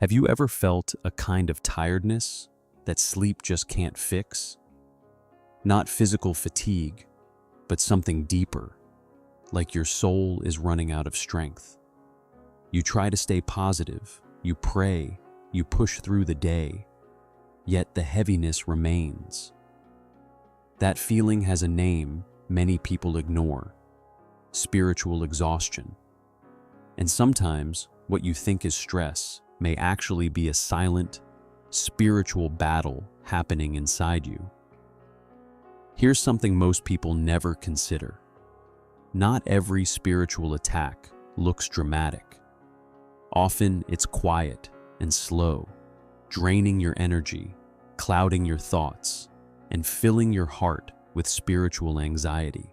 Have you ever felt a kind of tiredness that sleep just can't fix? Not physical fatigue, but something deeper, like your soul is running out of strength. You try to stay positive, you pray, you push through the day, yet the heaviness remains. That feeling has a name many people ignore: spiritual exhaustion. And sometimes what you think is stress may actually be a silent, spiritual battle happening inside you. Here's something most people never consider. Not every spiritual attack looks dramatic. Often it's quiet and slow, draining your energy, clouding your thoughts, and filling your heart with spiritual anxiety.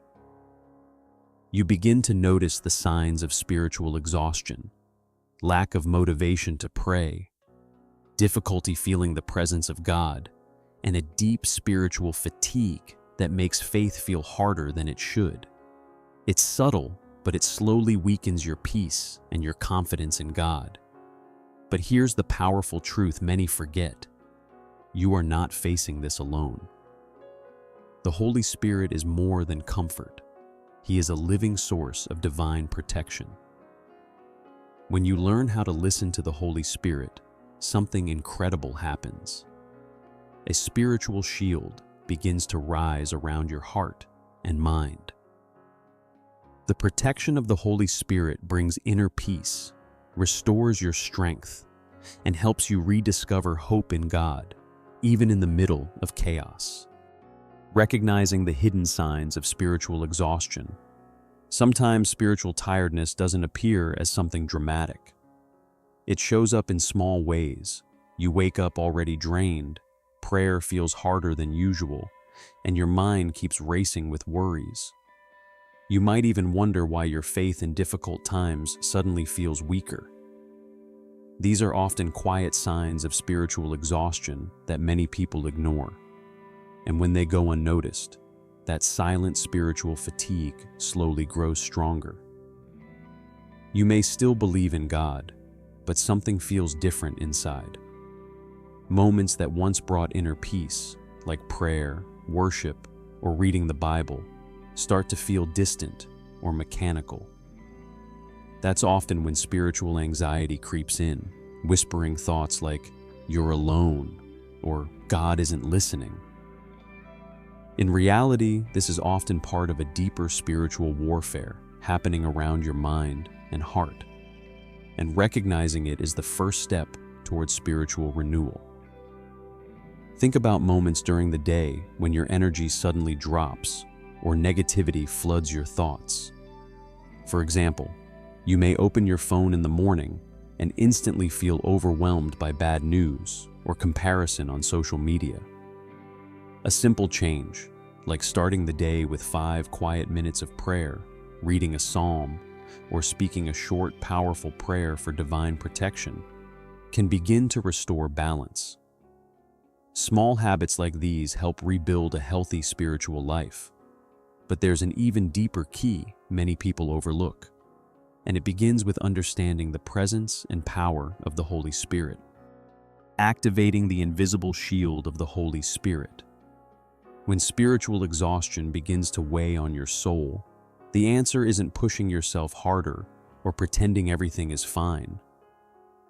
You begin to notice the signs of spiritual exhaustion: lack of motivation to pray, difficulty feeling the presence of God, and a deep spiritual fatigue that makes faith feel harder than it should. It's subtle, but it slowly weakens your peace and your confidence in God. But here's the powerful truth many forget: you are not facing this alone. The Holy Spirit is more than comfort. He is a living source of divine protection. When you learn how to listen to the Holy Spirit, something incredible happens. A spiritual shield begins to rise around your heart and mind. The protection of the Holy Spirit brings inner peace, restores your strength, and helps you rediscover hope in God, even in the middle of chaos. Recognizing the hidden signs of spiritual exhaustion. Sometimes spiritual tiredness doesn't appear as something dramatic. It shows up in small ways. You wake up already drained, prayer feels harder than usual, and your mind keeps racing with worries. You might even wonder why your faith in difficult times suddenly feels weaker. These are often quiet signs of spiritual exhaustion that many people ignore. And when they go unnoticed, that silent spiritual fatigue slowly grows stronger. You may still believe in God, but something feels different inside. Moments that once brought inner peace, like prayer, worship, or reading the Bible, start to feel distant or mechanical. That's often when spiritual anxiety creeps in, whispering thoughts like, "You're alone," or "God isn't listening." In reality, this is often part of a deeper spiritual warfare happening around your mind and heart. And recognizing it is the first step towards spiritual renewal. Think about moments during the day when your energy suddenly drops or negativity floods your thoughts. For example, you may open your phone in the morning and instantly feel overwhelmed by bad news or comparison on social media. A simple change, like starting the day with 5 quiet minutes of prayer, reading a psalm, or speaking a short, powerful prayer for divine protection, can begin to restore balance. Small habits like these help rebuild a healthy spiritual life. But there's an even deeper key many people overlook, and it begins with understanding the presence and power of the Holy Spirit. Activating the invisible shield of the Holy Spirit. When spiritual exhaustion begins to weigh on your soul, the answer isn't pushing yourself harder or pretending everything is fine.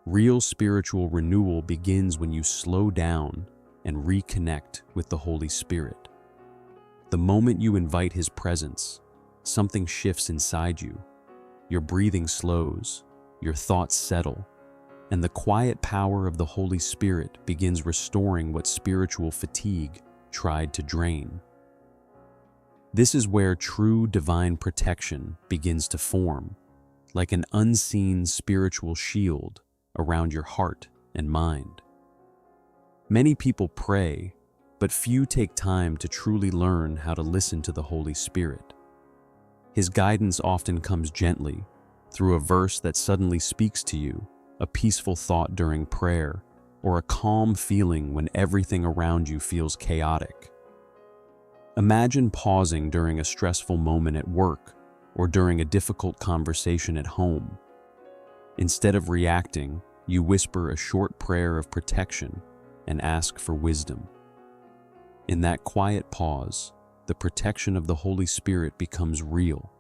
Real spiritual renewal begins when you slow down and reconnect with the Holy Spirit. The moment you invite His presence, something shifts inside you. Your breathing slows, your thoughts settle, and the quiet power of the Holy Spirit begins restoring what spiritual fatigue tried to drain. This is where true divine protection begins to form, like an unseen spiritual shield around your heart and mind. Many people pray, but few take time to truly learn how to listen to the Holy Spirit. His guidance often comes gently, through a verse that suddenly speaks to you, a peaceful thought during prayer, or a calm feeling when everything around you feels chaotic. Imagine pausing during a stressful moment at work or during a difficult conversation at home. Instead of reacting, you whisper a short prayer of protection and ask for wisdom. In that quiet pause, the protection of the Holy Spirit becomes real,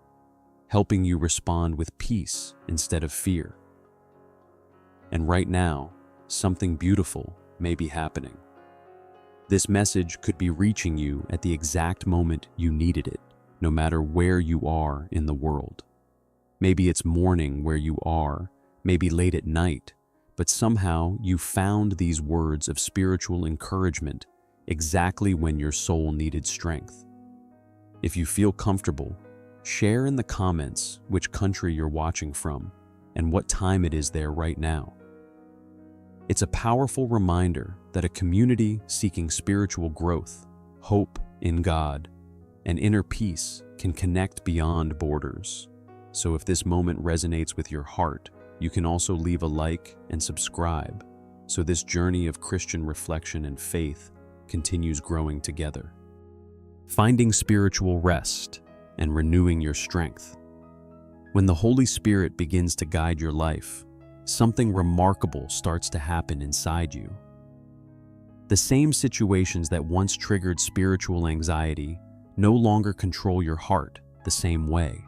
helping you respond with peace instead of fear. And right now, something beautiful may be happening. This message could be reaching you at the exact moment you needed it, no matter where you are in the world. Maybe it's morning where you are, maybe late at night, but somehow you found these words of spiritual encouragement exactly when your soul needed strength. If you feel comfortable, share in the comments which country you're watching from and what time it is there right now. It's a powerful reminder that a community seeking spiritual growth, hope in God, and inner peace can connect beyond borders. So if this moment resonates with your heart, you can also leave a like and subscribe so this journey of Christian reflection and faith continues growing together. Finding spiritual rest and renewing your strength. When the Holy Spirit begins to guide your life, something remarkable starts to happen inside you. The same situations that once triggered spiritual anxiety no longer control your heart the same way.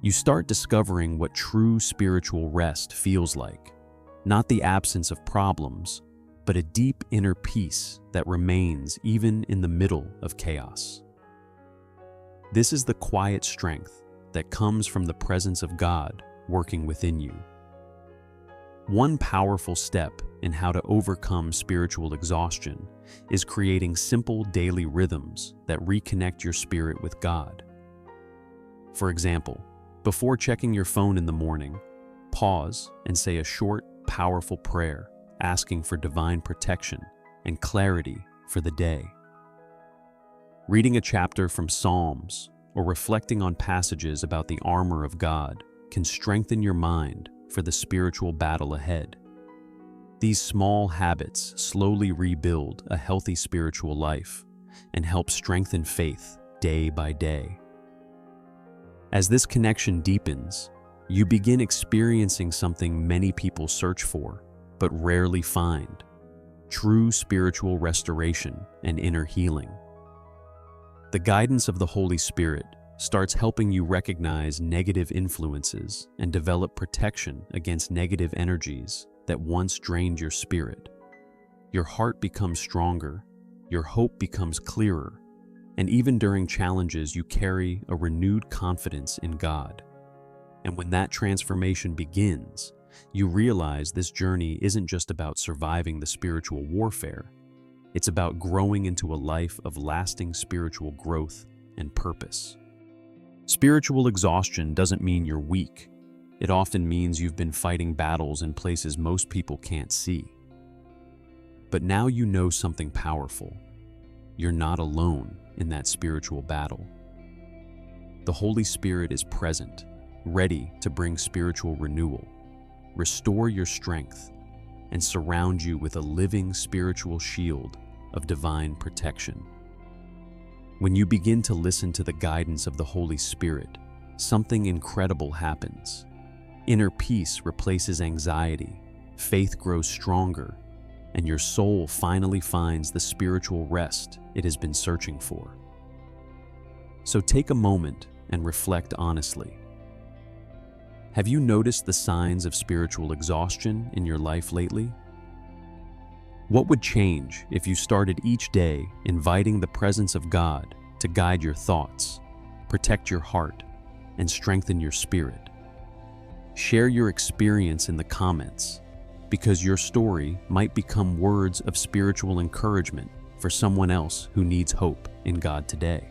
You start discovering what true spiritual rest feels like, not the absence of problems, but a deep inner peace that remains even in the middle of chaos. This is the quiet strength that comes from the presence of God working within you. One powerful step in how to overcome spiritual exhaustion is creating simple daily rhythms that reconnect your spirit with God. For example, before checking your phone in the morning, pause and say a short, powerful prayer asking for divine protection and clarity for the day. Reading a chapter from Psalms or reflecting on passages about the armor of God can strengthen your mind for the spiritual battle ahead. These small habits slowly rebuild a healthy spiritual life and help strengthen faith day by day. As this connection deepens, you begin experiencing something many people search for but rarely find: true spiritual restoration and inner healing. The guidance of the Holy Spirit starts helping you recognize negative influences and develop protection against negative energies that once drained your spirit. Your heart becomes stronger, your hope becomes clearer, and even during challenges you carry a renewed confidence in God. And when that transformation begins, you realize this journey isn't just about surviving the spiritual warfare, it's about growing into a life of lasting spiritual growth and purpose. Spiritual exhaustion doesn't mean you're weak. It often means you've been fighting battles in places most people can't see. But now you know something powerful. You're not alone in that spiritual battle. The Holy Spirit is present, ready to bring spiritual renewal, restore your strength, and surround you with a living spiritual shield of divine protection. When you begin to listen to the guidance of the Holy Spirit, something incredible happens. Inner peace replaces anxiety, faith grows stronger, and your soul finally finds the spiritual rest it has been searching for. So take a moment and reflect honestly. Have you noticed the signs of spiritual exhaustion in your life lately? What would change if you started each day inviting the presence of God to guide your thoughts, protect your heart, and strengthen your spirit? Share your experience in the comments, because your story might become words of spiritual encouragement for someone else who needs hope in God today.